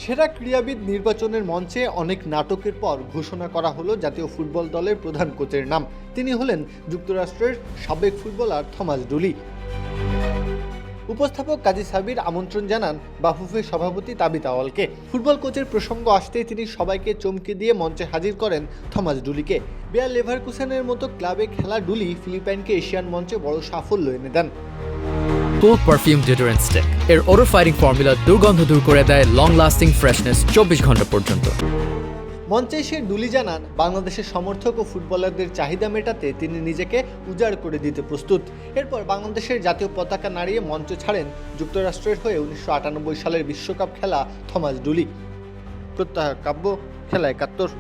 সেরা ক্রীড়াবিদ নির্বাচনের মঞ্চে অনেক নাটকের পর ঘোষণা করা হলো জাতীয় ফুটবল দলের প্রধান কোচের নাম। তিনি হলেন যুক্তরাষ্ট্রের সাবেক ফুটবলার থমাস ডুলি। উপস্থাপক কাজী সাবির আমন্ত্রণ জানান বাফুফের সভাপতি তাবিত আওয়ালকে। ফুটবল কোচের প্রসঙ্গ আসতেই তিনি সবাইকে চমকে দিয়ে মঞ্চে হাজির করেন থমাস ডুলিকে। বেয়ার লেভারকুসেনের মতো ক্লাবে খেলা ডুলি ফিলিপাইনকে এশিয়ান মঞ্চে বড় সাফল্য এনে দেন। Cool Perfume Deodorant Stick এর odor fighting formula দুর্গন্ধ দূর করে দেয় লং লাস্টিং ফ্রেশনেস 24 ঘন্টা পর্যন্ত। মঞ্চে এসে ডুলি জানান বাংলাদেশের সমর্থক ও ফুটবলারদের চাহিদা মেটাতে তিনি নিজেকে উজাড় করে দিতে প্রস্তুত। এরপর বাংলাদেশের জাতীয় পতাকা নাড়িয়ে মঞ্চ ছাড়েন যুক্তরাষ্ট্রের হয়ে 1998 সালের বিশ্বকাপ খেলা থমাস ডুলি। প্রত্যাহার কাব্য, খেলা 71।